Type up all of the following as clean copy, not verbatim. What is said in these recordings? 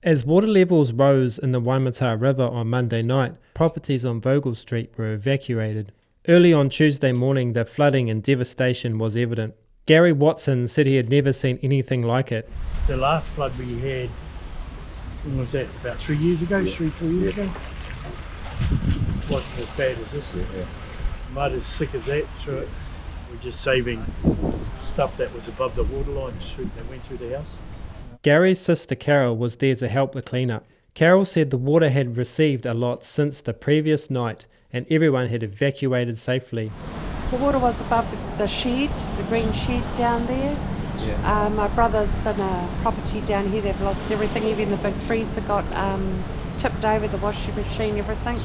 As water levels rose in the Waimata River on Monday night, properties on Vogel Street were evacuated. Early on Tuesday morning, the flooding and devastation was evident. Gary Watson said he had never seen anything like it. The last flood we had, when was that, about 3 years ago, Yeah. 4 years ago? Wasn't as bad as this. Yeah. Mud as thick as that through it. We're just saving stuff that was above the waterline that went through the house. Gary's sister Carol was there to help the cleanup. Carol said the water had received a lot since the previous night and everyone had evacuated safely. The water was above the shed, the green shed down there. Yeah. My brother's in a property down here, they've lost everything, even the big freezer got tipped over, the washing machine, everything.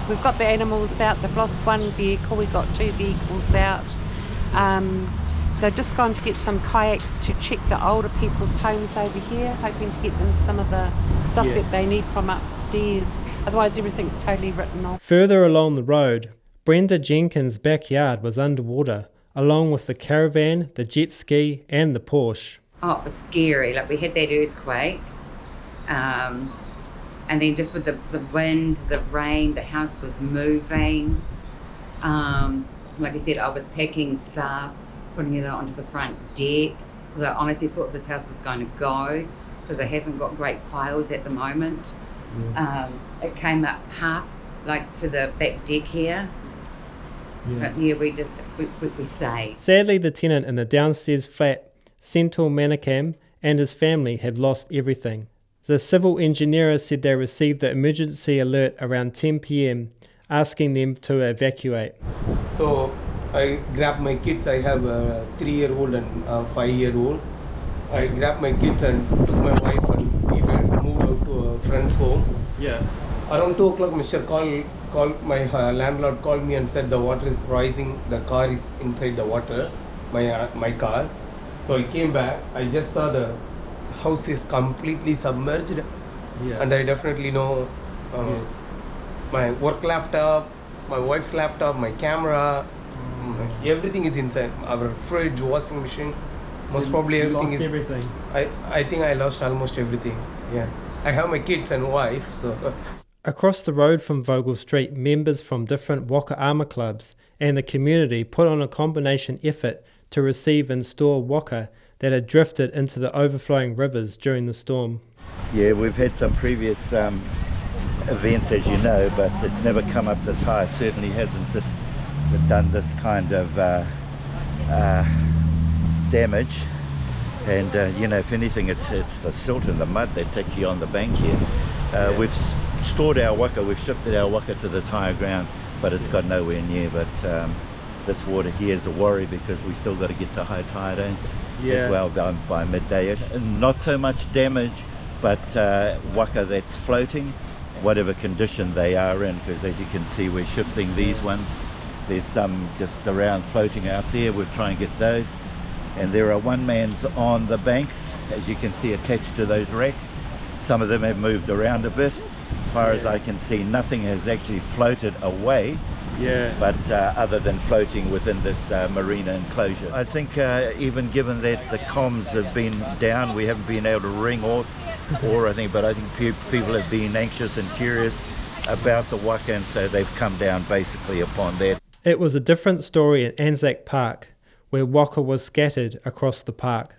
We've got the animals out, they've lost one vehicle, we've got 2 vehicles out. They've just gone to get some kayaks to check the older people's homes over here, hoping to get them some of the stuff that they need from upstairs. Otherwise everything's totally written off. Further along the road, Brenda Jenkin's backyard was underwater, along with the caravan, the jet ski and the Porsche. Oh, it was scary. Like, we had that earthquake, and then just with the wind, the rain, the house was moving. Like I said, I was packing stuff, putting it onto the front deck, because I honestly thought this house was going to go, because it hasn't got great piles at the moment. It came up half, like to the back deck here. But yeah, we stayed. Sadly, the tenant in the downstairs flat, senthil Manickam, and his family have lost everything. The civil engineer said they received the emergency alert around 10 p.m, asking them to evacuate. So I grabbed my kids. I have a 3-year-old and a 5-year-old. I grabbed my kids and took my wife and we moved out to a friend's home. Yeah. Around 2 o'clock, my landlord called me and said the water is rising. The car is inside the water, my car. So I came back. I just saw the house is completely submerged. Yeah. And I definitely know my work laptop, my wife's laptop, my camera, everything is inside. Our fridge, washing machine, most probably everything is. Everything. I think I lost almost everything. Yeah, I have my kids and wife. So. Across the road from Vogel Street, members from different waka ama clubs and the community put on a combination effort to receive and store waka that had drifted into the overflowing rivers during the storm. Yeah, we've had some previous events, as you know, but it's never come up this high. Certainly hasn't done this kind of damage. And if anything, it's the silt and the mud that's actually on the bank here. We've stored our waka, we've shifted our waka to this higher ground, but it's got nowhere near. But this water here is a worry because we still got to get to high tide as well by midday. Not so much damage, but waka that's floating, whatever condition they are in, because as you can see we're shifting these ones. There's some just around floating out there. We'll try and get those. And there are one-mans on the banks, as you can see, attached to those racks. Some of them have moved around a bit. As far as I can see, nothing has actually floated away, but other than floating within this marina enclosure. I think even given that the comms have been down, we haven't been able to ring or anything, but I think people have been anxious and curious about the waka, and so they've come down basically upon that. It was a different story at Anzac Park, where waka was scattered across the park.